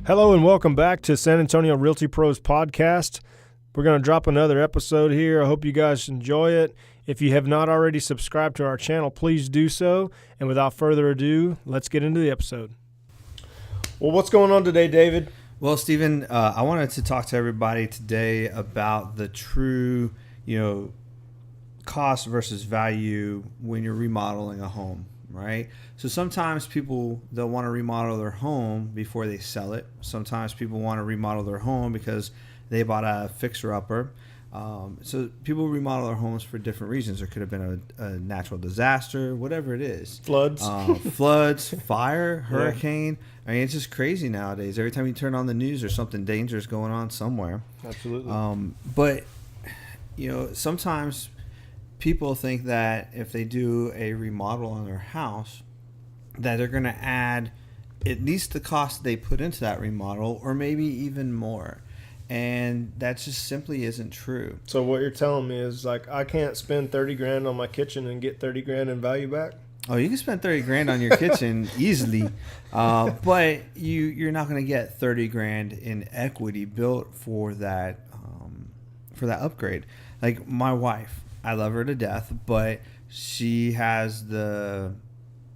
Hello and welcome back to San Antonio Realty Pros podcast. We're going to drop another episode here. I hope you guys enjoy it. If you have not already subscribed to our channel, please do so. And without further ado, let's get into the episode. Well, what's going on today, David? Well, Stephen, I wanted to talk to everybody today about the true, cost versus value when you're remodeling a home, right? So sometimes people, they'll want to remodel their home before they sell it. Sometimes people want to remodel their home because they bought a fixer-upper. So people remodel their homes for different reasons. There could have been a natural disaster, whatever it is. Floods, fire, hurricane. I mean, it's just crazy nowadays. Every time you turn on the news, there's something dangerous going on somewhere. Absolutely. But, sometimes people think that if they do a remodel on their house, that they're going to add at least the cost they put into that remodel or maybe even more. And that just simply isn't true. So what you're telling me is I can't spend 30 grand on my kitchen and get 30 grand in value back? Oh, you can spend 30 grand on your kitchen easily, but you're not going to get 30 grand in equity built for that upgrade. Like my wife, I love her to death, but she has the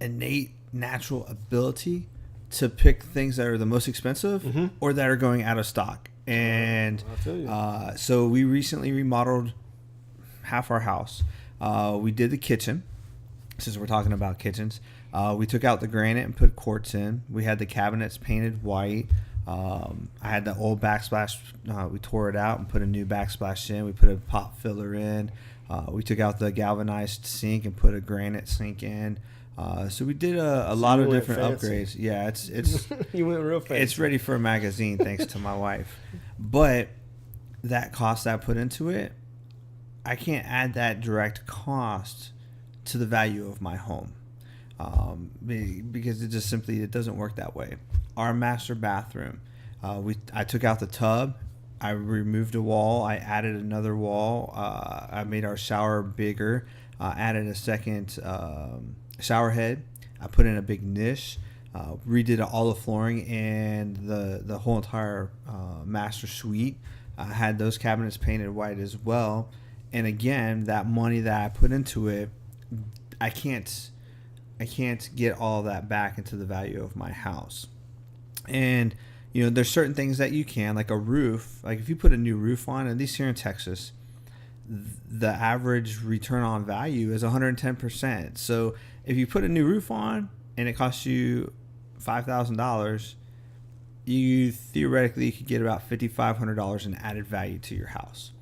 innate natural ability to pick things that are the most expensive or that are going out of stock. And so we recently remodeled half our house. We did the kitchen, since we're talking about kitchens. We took out the granite and put quartz in. We had the cabinets painted white. I had the old backsplash. We tore it out and put a new backsplash in. We put a pop filler in. We took out the galvanized sink and put a granite sink in. So we did a lot of different upgrades. Yeah, it's you went real fancy. It's ready for a magazine thanks to my wife. But that cost I put into it, I can't add that direct cost to the value of my home, because it doesn't work that way. Our master bathroom, I took out the tub. I removed a wall. I added another wall. I made our shower bigger. Added a second shower head. I put in a big niche. Redid all the flooring and the whole entire master suite. I had those cabinets painted white as well. And again, that money that I put into it, I can't get all of that back into the value of my house. And there's certain things that you can, like a roof. Like if you put a new roof on, at least here in Texas, the average return on value is 110%. So if you put a new roof on and it costs you $5,000, you theoretically could get about $5,500 in added value to your house.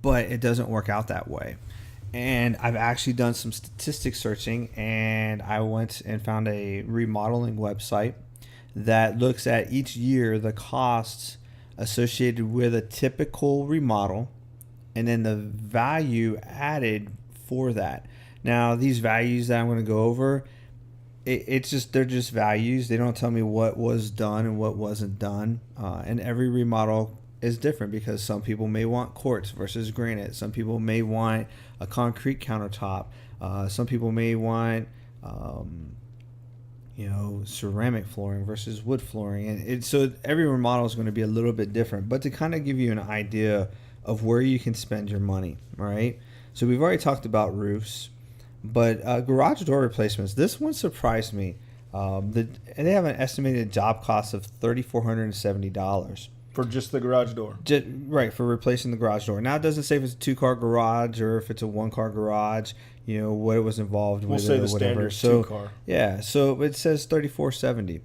But it doesn't work out that way. And I've actually done some statistic searching, and I went and found a remodeling website that looks at each year the costs associated with a typical remodel and then the value added for that. Now, these values that I'm going to go over, they're just values. They don't tell me what was done and what wasn't done. And every remodel is different because some people may want quartz versus granite. Some people may want a concrete countertop. Some people may want ceramic flooring versus wood flooring. And so every remodel is going to be a little bit different. But to kind of give you an idea of where you can spend your money, right? So we've already talked about roofs, but garage door replacements. This one surprised me. They have an estimated job cost of $3,470. For just the garage door. Right, for replacing the garage door. Now, it doesn't say if it's a 2-car garage or if it's a 1-car garage, what it was involved with. We'll say the standard 2-car. Yeah, so it says $3,470.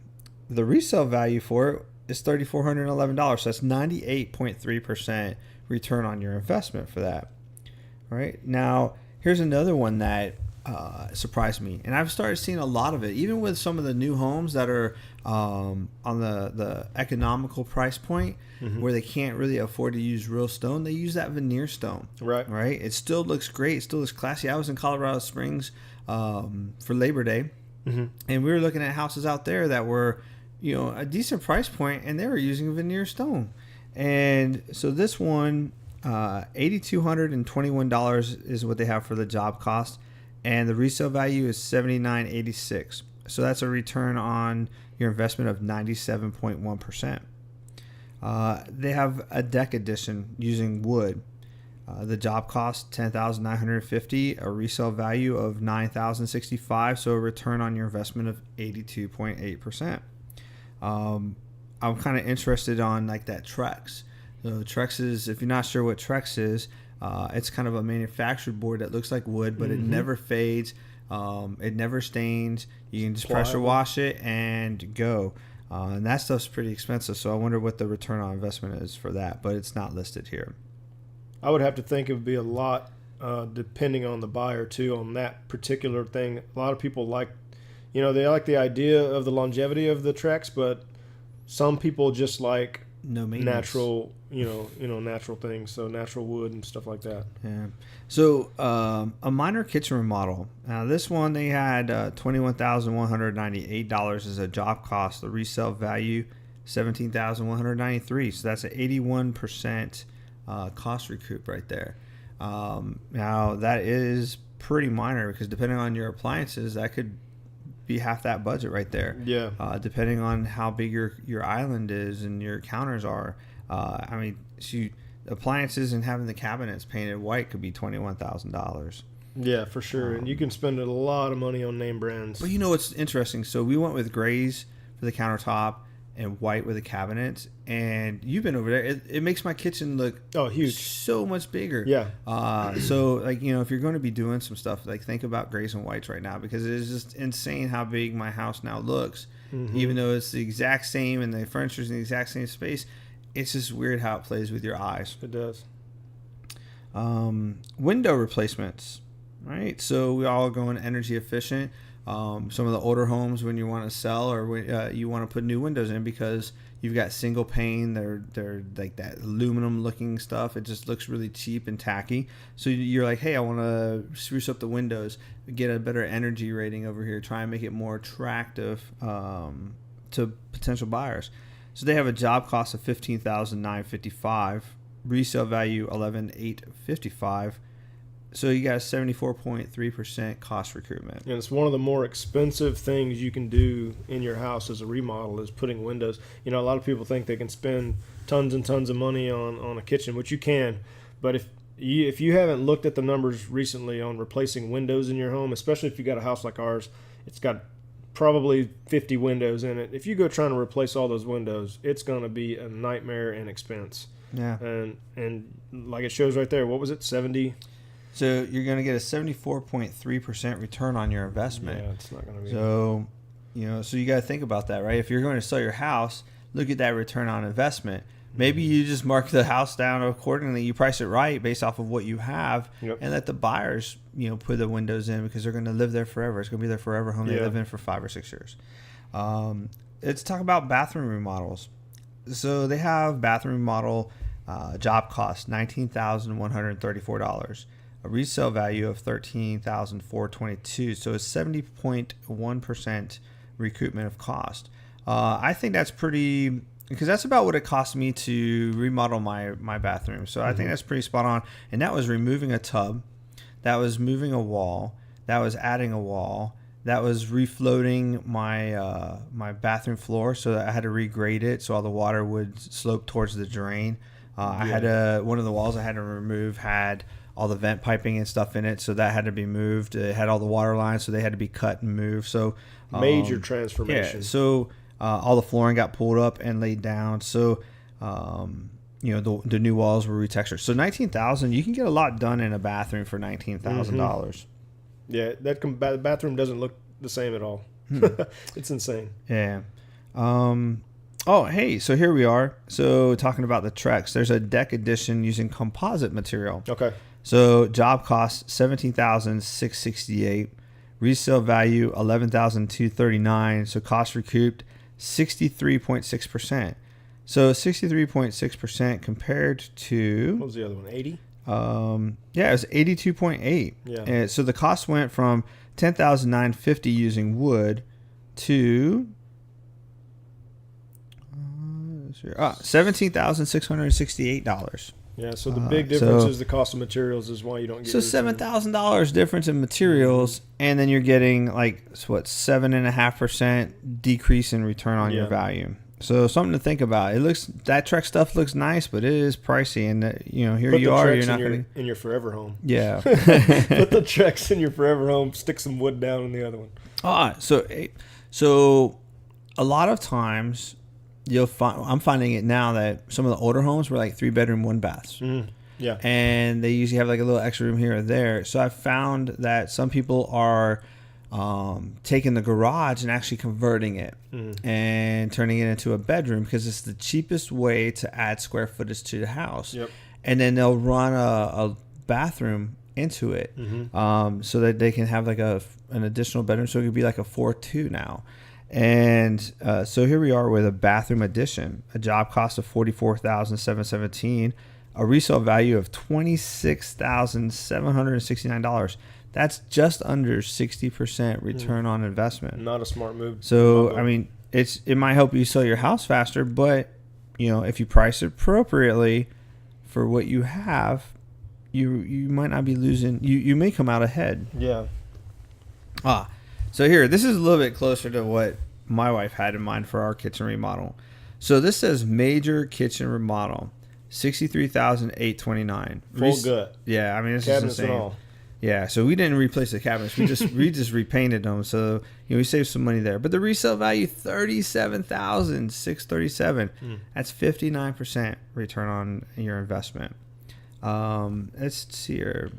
The resale value for it is $3,411. So that's 98.3% return on your investment for that. All right. Now, here's another one that surprised me, and I've started seeing a lot of it, even with some of the new homes that are on the economical price point, where they can't really afford to use real stone. They use that veneer stone. Right. It still looks great. It still looks classy. I was in Colorado Springs for Labor Day, and we were looking at houses out there that were, a decent price point, and they were using veneer stone. And so this one, $8,221 is what they have for the job cost, and the resale value is $79.86. So that's a return on your investment of 97.1%. They have a deck edition using wood. The job cost $10,950, a resale value of $9,065, so a return on your investment of 82.8%. I'm kind of interested on like that Trex. So Trex is, if you're not sure what Trex is, it's kind of a manufactured board that looks like wood, but it never fades. It never stains. You can just pressure wash it and go. And that stuff's pretty expensive, so I wonder what the return on investment is for that, but it's not listed here. I would have to think it would be a lot, depending on the buyer too, on that particular thing. A lot of people like, they like the idea of the longevity of the Trex, but some people just like natural, natural things, so natural wood and stuff like that. Yeah. So a minor kitchen remodel. Now this one they had $21,198 as a job cost. The resale value $17,193. So that's an 81% cost recoup right there. Now that is pretty minor because depending on your appliances, that could be half that budget right there. Yeah. Depending on how big your island is and your counters are. Appliances and having the cabinets painted white could be $21,000. Yeah, for sure. And you can spend a lot of money on name brands. But you know what's interesting? So we went with grays for the countertop and white with the cabinets, and you've been over there. It makes my kitchen look huge, so much bigger. Yeah. So like if you're going to be doing some stuff, like think about grays and whites right now because it is just insane how big my house now looks. Even though it's the exact same and the furniture's in the exact same space, it's just weird how it plays with your eyes. It does. Window replacements, right? So we all going energy efficient. Some of the older homes when you want to sell or you want to put new windows in because you've got single pane, they're like that aluminum looking stuff. It just looks really cheap and tacky. So you're like, hey, I want to spruce up the windows, get a better energy rating over here, try and make it more attractive to potential buyers. So they have a job cost of $15,955, resale value $11,855. So you got a 74.3% cost recoupment. And it's one of the more expensive things you can do in your house as a remodel is putting windows. A lot of people think they can spend tons and tons of money on a kitchen, which you can. But if you haven't looked at the numbers recently on replacing windows in your home, especially if you got a house like ours, it's got probably 50 windows in it. If you go trying to replace all those windows, it's going to be a nightmare in expense. Yeah. And like it shows right there, what was it, 70? So you're going to get a 74.3% return on your investment. Yeah, it's not going to be. So, so you got to think about that, right? If you're going to sell your house, look at that return on investment. Maybe you just mark the house down accordingly. You price it right based off of what you have, and let the buyers, put the windows in because they're going to live there forever. It's going to be their forever home they live in for 5 or 6 years. Let's talk about bathroom remodels. So they have bathroom remodel job cost $19,134. A resale value of $13,422, so it's 70.1% recoupment of cost. I think that's pretty, because that's about what it cost me to remodel my bathroom. So I think that's pretty spot on. And that was removing a tub, that was moving a wall, that was adding a wall, that was refloating my my bathroom floor so that I had to regrade it so all the water would slope towards the drain. I had one of the walls I had to remove had all the vent piping and stuff in it, so that had to be moved. It had all the water lines, so they had to be cut and moved. So major transformation. Yeah, so all the flooring got pulled up and laid down. So the new walls were retextured. So $19,000, you can get a lot done in a bathroom for $19,000. Yeah, that bathroom doesn't look the same at all. It's insane. Yeah. Oh, hey, so here we are. So talking about the Trex, there's a deck edition using composite material. Okay. So job cost $17,668, resale value $11,239. So cost recouped 63.6%. So 63.6% compared to, what was the other one? 80. It was 82.8. Yeah. And so the cost went from $10,950 using wood to $17,668. Yeah, so the big difference is the cost of materials is why you don't get. So $7,000 difference in materials, and then you're getting 7.5% decrease in return on your value. So something to think about. That Trex stuff looks nice, but it is pricey, and here Put you the are. Trex You're not going in your forever home. Yeah. Put the Trex in your forever home. Stick some wood down in the other one. So a lot of times you'll find, I'm finding it now that some of the older homes were like 3-bedroom, 1-baths. Yeah. And they usually have like a little extra room here or there. So I found that some people are taking the garage and actually converting it and turning it into a bedroom because it's the cheapest way to add square footage to the house. Yep. And then they'll run a bathroom into it so that they can have like an additional bedroom. So it could be like a 4-2 now. And so here we are with a bathroom addition, a job cost of $44,717, a resale value of $26,769. That's just under 60% return on investment. Not a smart move. So I mean, it might help you sell your house faster, but if you price it appropriately for what you have, you might not be losing. You may come out ahead. Yeah. So here, this is a little bit closer to what my wife had in mind for our kitchen remodel. So this says major kitchen remodel, $63,829. Full gut. Yeah, I mean this Cabinets is insane. and all. Yeah, so we didn't replace the cabinets. We just repainted them. So we saved some money there. But the resale value $37,637. That's 59% return on your investment. Let's see here.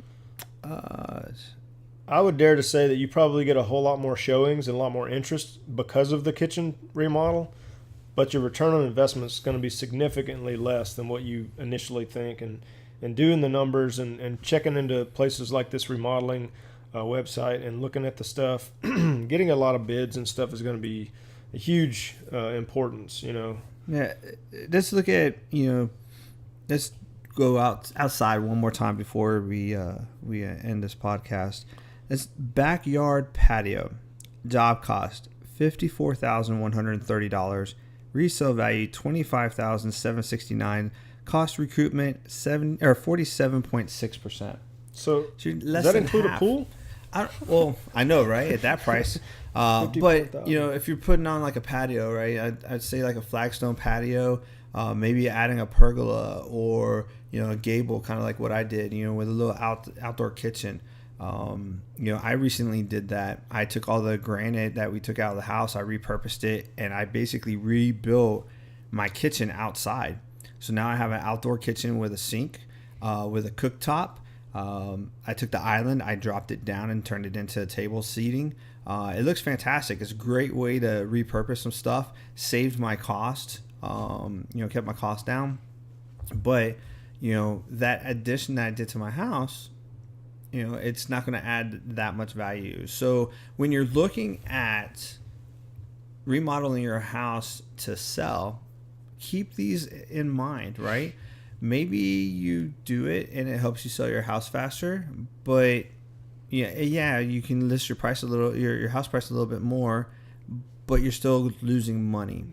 I would dare to say that you probably get a whole lot more showings and a lot more interest because of the kitchen remodel, but your return on investment is going to be significantly less than what you initially think. And doing the numbers and checking into places like this remodeling website and looking at the stuff, getting a lot of bids and stuff is going to be a huge importance, Yeah, let's look at, let's go outside one more time before we end this podcast. It's backyard patio, job cost $54,130, resale value $25,769. Cost recoupment 47.6%. So does that include a pool? I know, right? At that price, but if you're putting on like a patio, right? I'd say like a flagstone patio, maybe adding a pergola or a gable, kind of like what I did, with a little outdoor kitchen. I recently did that. I took all the granite that we took out of the house, I repurposed it, and I basically rebuilt my kitchen outside. So now I have an outdoor kitchen with a sink, with a cooktop. I took the island, I dropped it down and turned it into table seating. It looks fantastic. It's a great way to repurpose some stuff. Saved my cost, kept my cost down. But, that addition that I did to my house, it's not going to add that much value. So when you're looking at remodeling your house to sell, keep these in mind, right? Maybe you do it and it helps you sell your house faster, but you can list your price your house price a little bit more, but you're still losing money.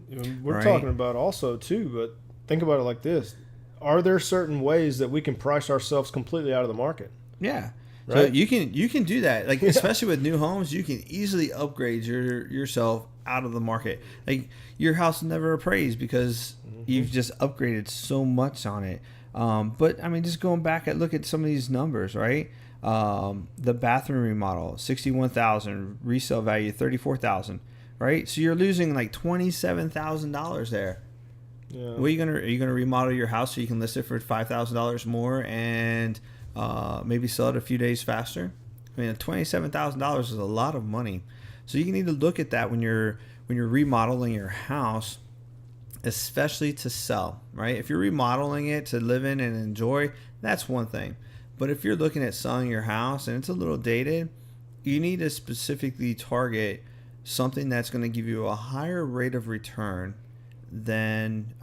We're talking about also too, but think about it like this: are there certain ways that we can price ourselves completely out of the market? Yeah. Right? So you can do that. Like especially with new homes, you can easily upgrade yourself out of the market. Like your house never appraised because you've just upgraded so much on it. But I mean, just going back and look at some of these numbers, right? The bathroom remodel, $61,000, resale value $34,000, right? So you're losing like $27,000 there. Yeah. Are you gonna remodel your house so you can list it for $5,000 more and maybe sell it a few days faster? I mean, $27,000 is a lot of money. So you need to look at that when you're remodeling your house, especially to sell, right? If you're remodeling it to live in and enjoy, that's one thing. But if you're looking at selling your house and it's a little dated, you need to specifically target something that's going to give you a higher rate of return than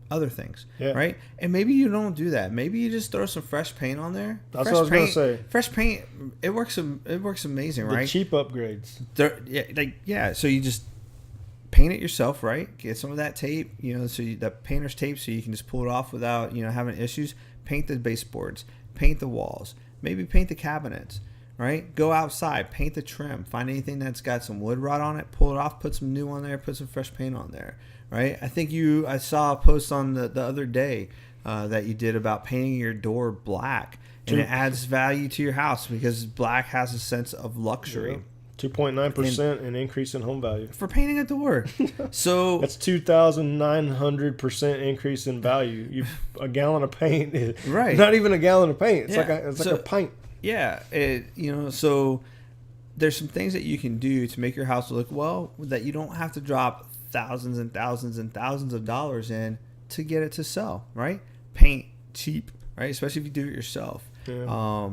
other things, right? And maybe you don't do that. Maybe you just throw some fresh paint on there. That's what I was going to say. Fresh paint, it works amazing, right? The cheap upgrades. So you just paint it yourself, right? Get some of that tape, the painter's tape, so you can just pull it off without having issues. Paint the baseboards, paint the walls, maybe paint the cabinets, right? Go outside, paint the trim, find anything that's got some wood rot on it, pull it off, put some new on there, put some fresh paint on there, right? I saw a post on the other day that you did about painting your door black, and it adds value to your house because black has a sense of luxury. Yeah. 2.9% an increase in home value for painting a door. So that's 2,900% increase in value. A gallon of paint is right. Not even a gallon of paint. It's like a pint. Yeah, so there's some things that you can do to make your house look well that you don't have to drop thousands and thousands and thousands of dollars in to get it to sell, right? Paint cheap, right? Especially if you do it yourself. Yeah.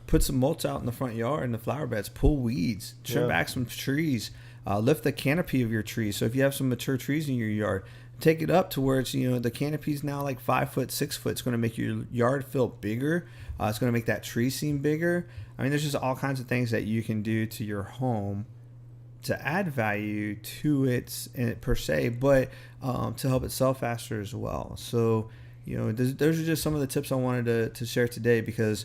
Put some mulch out in the front yard in the flower beds, pull weeds, trim back some trees, lift the canopy of your trees. So if you have some mature trees in your yard, take it up to where it's, the canopy is now like 5 foot, 6 foot. It's going to make your yard feel bigger. It's going to make that tree seem bigger. I mean, there's just all kinds of things that you can do to your home to add value to it per se, but to help it sell faster as well. So, those are just some of the tips I wanted to share today, because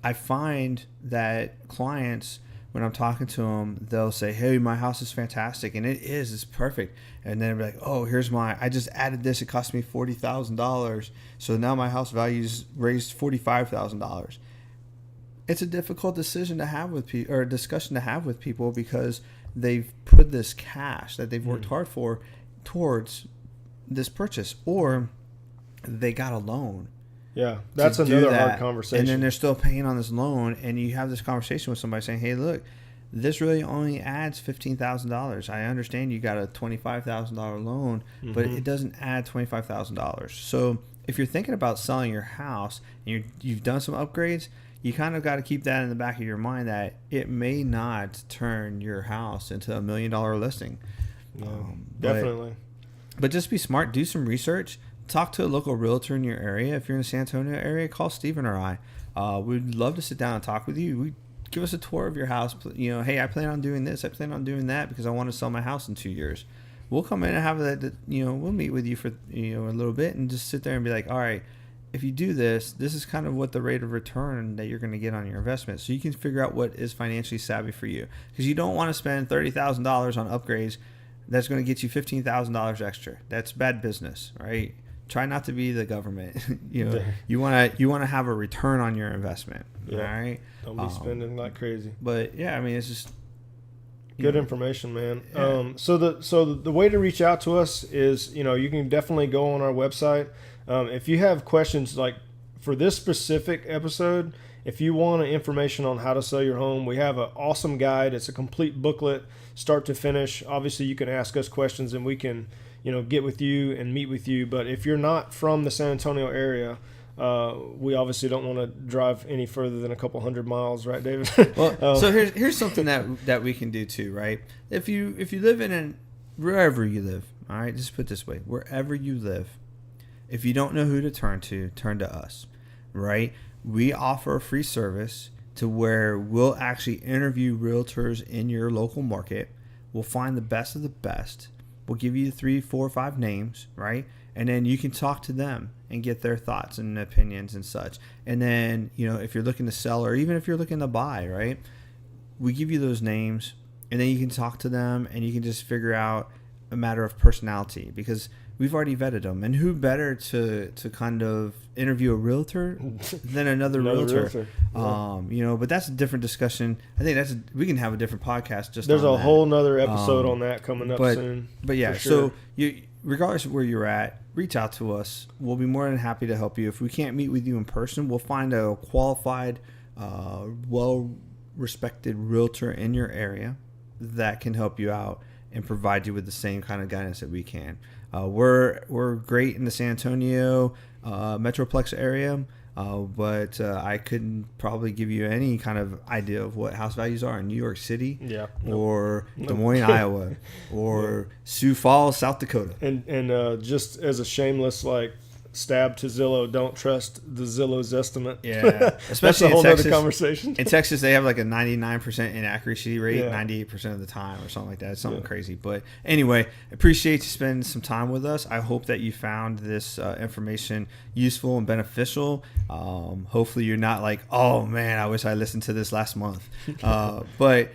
I find that clients, when I'm talking to them, they'll say, hey, my house is fantastic. And it's perfect. And then they'll be like, oh, I just added this. It cost me $40,000. So now my house value's raised $45,000. It's a difficult decision to have with people, or a discussion to have with people, because they've put this cash that they've worked hard for towards this purchase, or they got a loan. Yeah, that's another hard conversation. And then they're still paying on this loan, and you have this conversation with somebody saying, hey, look, this really only adds $15,000. I understand you got a $25,000 loan, but it doesn't add $25,000. So if you're thinking about selling your house and you've done some upgrades, you kind of got to keep that in the back of your mind that it may not turn your house into $1 million listing. Definitely. But just be smart. Do some research. Talk to a local realtor in your area. If you're in the San Antonio area, call Steven or I. We'd love to sit down and talk with you. Give us a tour of your house. Hey, I plan on doing this. I plan on doing that because I want to sell my house in 2 years. We'll come in and have that. We'll meet with you for a little bit and just sit there and be like, all right, if you do this, this is kind of what the rate of return that you're going to get on your investment. So you can figure out what is financially savvy for you, because you don't want to spend $30,000 on upgrades. That's going to get you $15,000 extra. That's bad business, right? Try not to be the government. You want to have a return on your investment. Yeah. All right. Don't be spending like crazy. But yeah, I mean, it's just good information, man. Yeah. So the way to reach out to us is, you can definitely go on our website. If you have questions like for this specific episode, if you want information on how to sell your home, we have an awesome guide. It's a complete booklet, start to finish. Obviously, you can ask us questions and we can, get with you and meet with you. But if you're not from the San Antonio area, we obviously don't want to drive any further than a couple hundred miles, right, David? Well, so here's something that we can do too, right? If you live wherever you live, all right, just put it this way, wherever you live, if you don't know who to turn to us, right? We offer a free service to where we'll actually interview realtors in your local market. We'll find the best of the best. We'll give you 3, 4, 5 names, right? And then you can talk to them and get their thoughts and opinions and such. And then, if you're looking to sell or even if you're looking to buy, right? We give you those names and then you can talk to them and you can just figure out a matter of personality, because we've already vetted them. And who better to kind of interview a realtor than another realtor. Yeah. But that's a different discussion. I think we can have a different podcast just There's on a that. Whole nother episode on that coming up soon. But yeah, sure. So regardless of where you're at, reach out to us. We'll be more than happy to help you. If we can't meet with you in person, we'll find a qualified, well-respected realtor in your area that can help you out and provide you with the same kind of guidance that we can. We're great in the San Antonio Metroplex area, but I couldn't probably give you any kind of idea of what house values are in New York City, or Des Moines, Iowa, or Sioux Falls, South Dakota. And just as a shameless stab to Zillow, don't trust the Zillow's estimate. Yeah, especially that's a whole Texas, other conversation. In Texas, they have like a 99% inaccuracy rate, 98% of the time or something like that. It's something crazy. But anyway, appreciate you spending some time with us. I hope that you found this information useful and beneficial. Hopefully you're not like, oh man, I wish I listened to this last month. But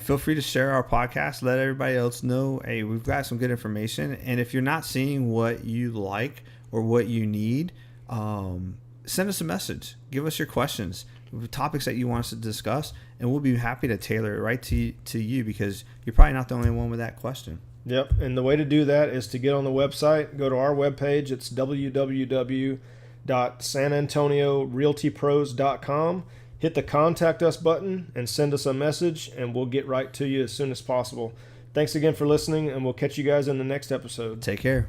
feel free to share our podcast. Let everybody else know, hey, we've got some good information. And if you're not seeing what you like or what you need, send us a message. Give us your questions, topics that you want us to discuss, and we'll be happy to tailor it right to you, because you're probably not the only one with that question. Yep. And the way to do that is to get on the website, go to our webpage. It's www.sanantoniorealtypros.com. Hit the contact us button and send us a message, and we'll get right to you as soon as possible. Thanks again for listening, and we'll catch you guys in the next episode. Take care.